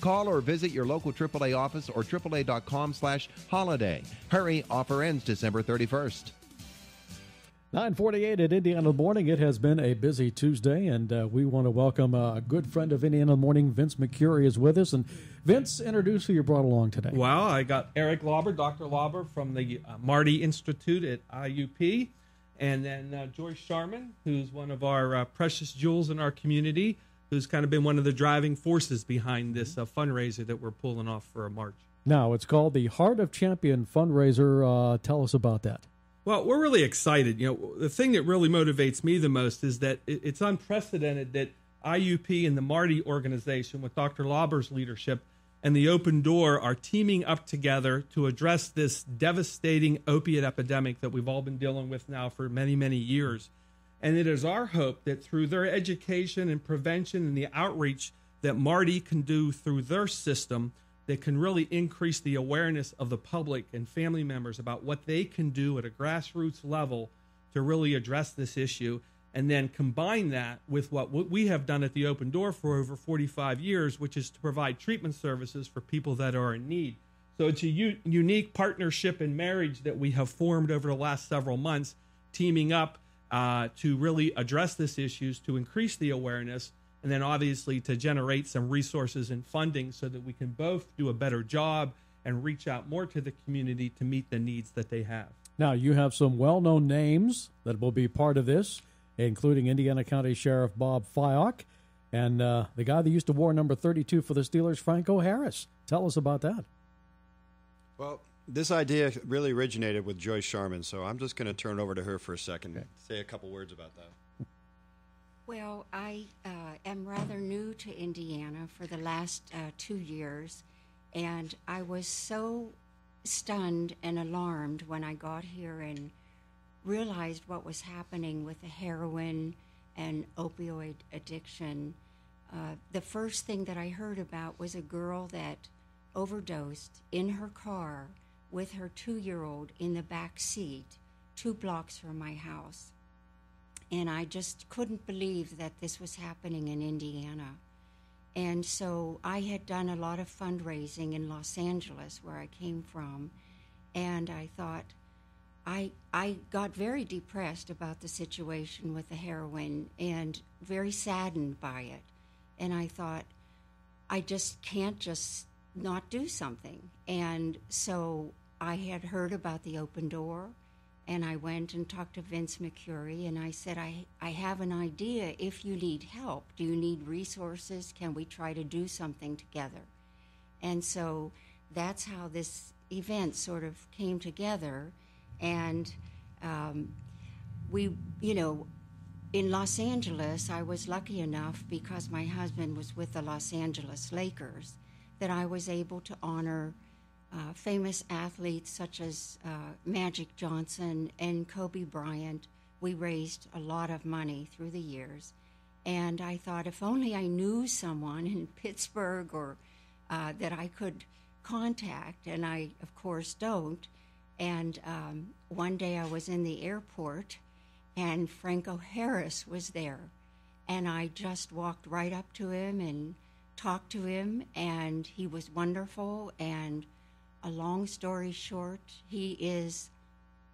Call or visit your local AAA office or AAA.com/holiday. Hurry, offer ends December 31st. 9:48 at Indiana Morning. It has been a busy Tuesday, and we want to welcome a good friend of Indiana Morning. Vince Mercuri is with us. And Vince, introduce who you brought along today. Well, I got Erick Lauber, Dr. Lauber from the Marty Institute at IUP, and then Joyce Sharman, who's one of our precious jewels in our community, who's kind of been one of the driving forces behind this fundraiser that we're pulling off for a March. Now, it's called the Heart of Champion fundraiser. Tell us about that. Well, we're really excited. You know, the thing that really motivates me the most is that it's unprecedented that IUP and the Marty organization, with Dr. Lauber's leadership and the Open Door, are teaming up together to address this devastating opiate epidemic that we've all been dealing with now for many, many years. And it is our hope that through their education and prevention and the outreach that Marty can do through their system, that can really increase the awareness of the public and family members about what they can do at a grassroots level to really address this issue, and then combine that with what we have done at the Open Door for over 45 years, which is to provide treatment services for people that are in need. So it's a unique partnership and marriage that we have formed over the last several months, teaming up to really address this issues, to increase the awareness, and then obviously to generate some resources and funding so that we can both do a better job and reach out more to the community to meet the needs that they have. Now, you have some well-known names that will be part of this, including Indiana County Sheriff Bob Fyock and the guy that used to wear number 32 for the Steelers, Franco Harris. Tell us about that. Well, this idea really originated with Joyce Sharman, so I'm just going to turn it over to her for a second and say a couple words about that. Well, I am rather new to Indiana for the last 2 years, and I was so stunned and alarmed when I got here and realized what was happening with the heroin and opioid addiction. The first thing that I heard about was a girl that overdosed in her car with her 2-year-old in the back seat 2 blocks from my house. And I just couldn't believe that this was happening in Indiana. And so I had done a lot of fundraising in Los Angeles, where I came from, and I thought, I got very depressed about the situation with the heroin and very saddened by it. And I thought, I just can't just not do something. And so I had heard about the Open Door, and I went and talked to Vince Mercuri, and I said, I have an idea. If you need help, do you need resources? Can we try to do something together? And so that's how this event sort of came together. And in Los Angeles, I was lucky enough, because my husband was with the Los Angeles Lakers, that I was able to honor famous athletes such as Magic Johnson and Kobe Bryant. We raised a lot of money through the years. And I thought, if only I knew someone in Pittsburgh or that I could contact, and I, of course, don't. And one day I was in the airport, and Franco Harris was there. And I just walked right up to him and talked to him, and he was wonderful. And a long story short, he is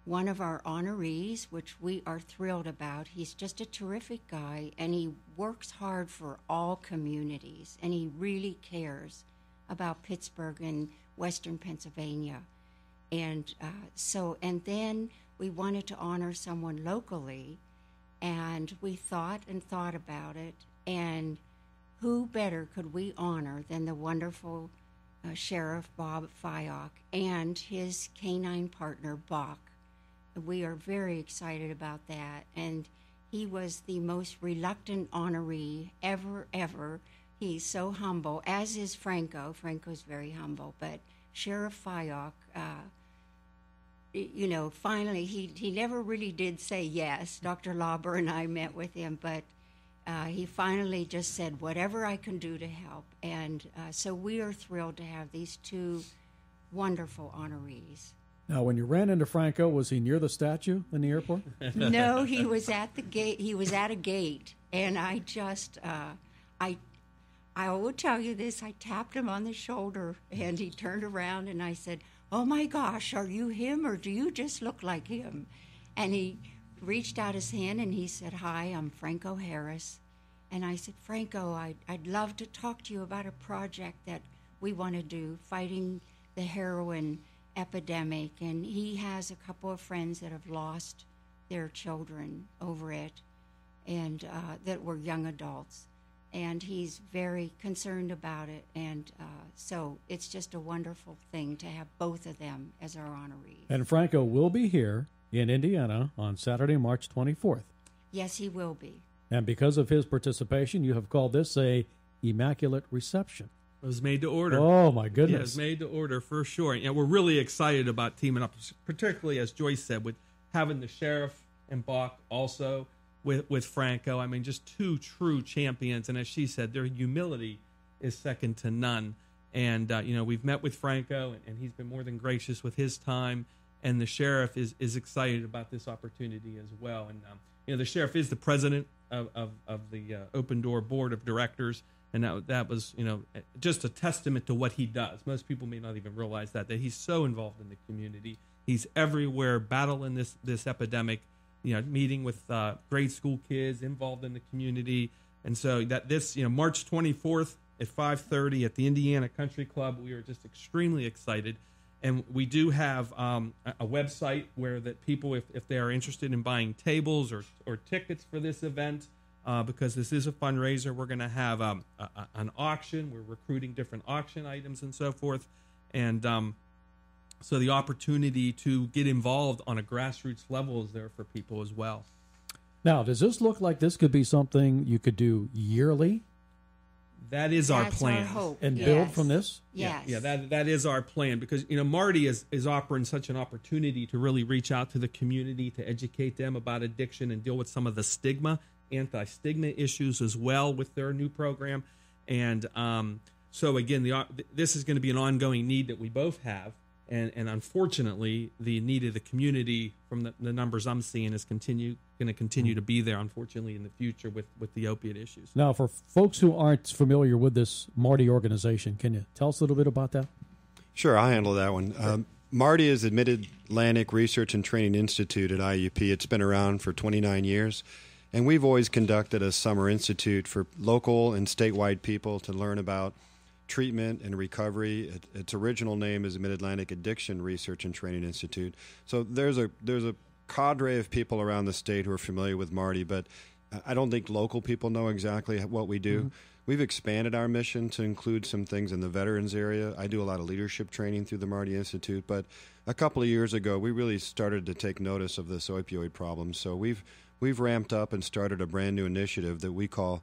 one of our honorees, which we are thrilled about. He's just a terrific guy, and he works hard for all communities, and he really cares about Pittsburgh and Western Pennsylvania. And and then we wanted to honor someone locally, and we thought about it, and who better could we honor than the wonderful Sheriff Bob Fyock and his canine partner, Bach. We are very excited about that, and he was the most reluctant honoree ever. He's so humble, as is Franco. Franco's very humble, but Sheriff Fyock, finally, he never really did say yes. Dr. Lauber and I met with him, but he finally just said, whatever I can do to help. And so we are thrilled to have these 2 wonderful honorees. Now, when you ran into Franco, was he near the statue in the airport? No, he was at the gate. He was at a gate, and I just, I will tell you this. I tapped him on the shoulder, and he turned around, and I said, "Oh, my gosh, are you him, or do you just look like him?" And he reached out his hand, and he said, "Hi, I'm Franco Harris." And I said, "Franco, I'd love to talk to you about a project that we want to do, fighting the heroin epidemic." And he has a couple of friends that have lost their children over it, and that were young adults. And he's very concerned about it. And so it's just a wonderful thing to have both of them as our honorees. And Franco will be here in Indiana on Saturday, March 24th. Yes, he will be. And because of his participation, you have called this a immaculate reception. It was made to order. Oh, my goodness. Yeah, it was made to order for sure. And we're really excited about teaming up, particularly, as Joyce said, with having the sheriff and Bach also with Franco. I mean, just two true champions. And as she said, their humility is second to none. And, we've met with Franco, and he's been more than gracious with his time. And the sheriff is excited about this opportunity as well. And, the sheriff is the president of the Open Door Board of Directors. And that was, just a testament to what he does. Most people may not even realize that he's so involved in the community. He's everywhere battling this epidemic, meeting with grade school kids, involved in the community. And so that this, March 24th at 5:30 at the Indiana Country Club, we are just extremely excited. And we do have a website where that people, if they are interested in buying tables or tickets for this event, because this is a fundraiser, we're going to have an auction. We're recruiting different auction items and so forth. And so the opportunity to get involved on a grassroots level is there for people as well. Now, does this look like this could be something you could do yearly? That is our plan. Our hope. And Yes. build from this? Yes. Yeah, that is our plan, because Marty is offering such an opportunity to really reach out to the community, to educate them about addiction and deal with some of the anti-stigma issues as well with their new program. And so again, this is going to be an ongoing need that we both have. And unfortunately, the need of the community, from the numbers I'm seeing, is going to continue to be there, unfortunately, in the future with the opiate issues. Now, for folks who aren't familiar with this Marty organization, can you tell us a little bit about that? Sure, I'll handle that one. Marty is the Mid-Atlantic Research and Training Institute at IUP. It's been around for 29 years, and we've always conducted a summer institute for local and statewide people to learn about treatment and recovery. Its original name is the Mid-Atlantic Addiction Research and Training Institute. So there's a cadre of people around the state who are familiar with Marty, but I don't think local people know exactly what we do. Mm-hmm. We've expanded our mission to include some things in the veterans area. I do a lot of leadership training through the Marty Institute, but a couple of years ago, we really started to take notice of this opioid problem. So we've ramped up and started a brand new initiative that we call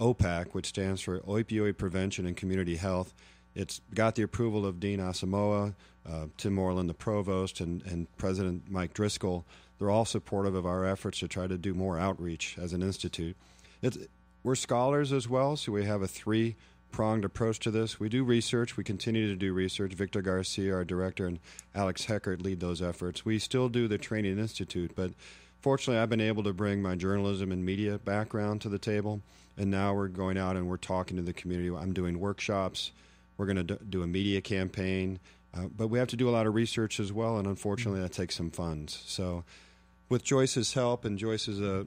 OPAC, which stands for Opioid Prevention and Community Health. It's got the approval of Dean Asamoah, Tim Moreland, the provost, and President Mike Driscoll. They're all supportive of our efforts to try to do more outreach as an institute. We're scholars as well, so we have a three-pronged approach to this. We do research. We continue to do research. Victor Garcia, our director, and Alex Heckert lead those efforts. We still do the Training Institute, but fortunately I've been able to bring my journalism and media background to the table. And now we're going out and we're talking to the community. I'm doing workshops. We're going to do a media campaign. But we have to do a lot of research as well, and unfortunately that takes some funds. So with Joyce's help, and Joyce is a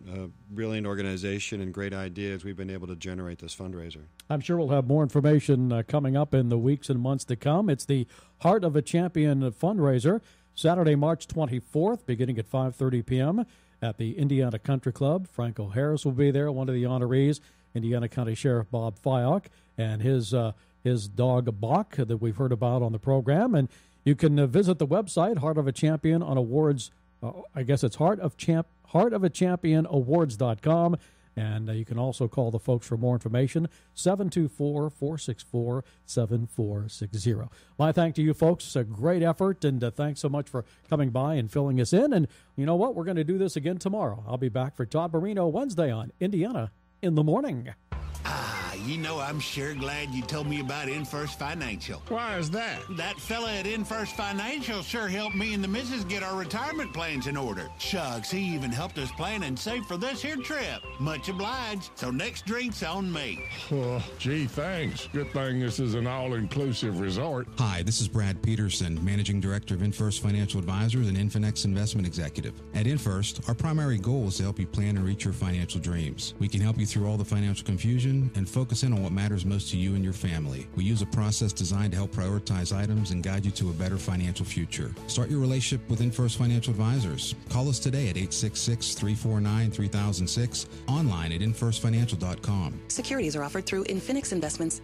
brilliant organization and great ideas, we've been able to generate this fundraiser. I'm sure we'll have more information coming up in the weeks and months to come. It's the Heart of a Champion fundraiser, Saturday, March 24th, beginning at 5:30 p.m. at the Indiana Country Club. Franco Harris will be there, one of the honorees. Indiana County Sheriff Bob Fyock and his dog Bach that we've heard about on the program. And you can visit the website, Heart of a Champion on awards. I guess it's heartofachampion.awards.com. And you can also call the folks for more information, 724-464-7460. My thanks to you folks. It's a great effort, and thanks so much for coming by and filling us in. And you know what? We're going to do this again tomorrow. I'll be back for Todd Marino Wednesday on Indiana in the Morning. you know, I'm sure glad you told me about InFirst Financial. Why is that? That fella at InFirst Financial sure helped me and the missus get our retirement plans in order. Shucks, he even helped us plan and save for this here trip. Much obliged. So next drink's on me. Oh, gee, thanks. Good thing this is an all-inclusive resort. Hi, this is Brad Peterson, Managing Director of InFirst Financial Advisors and Infinex Investment Executive. At InFirst, our primary goal is to help you plan and reach your financial dreams. We can help you through all the financial confusion and focus in on what matters most to you and your family. We use a process designed to help prioritize items and guide you to a better financial future. Start your relationship with InFirst Financial Advisors. Call us today at 866-349-3006, online at infirstfinancial.com. Securities are offered through Infinix Investments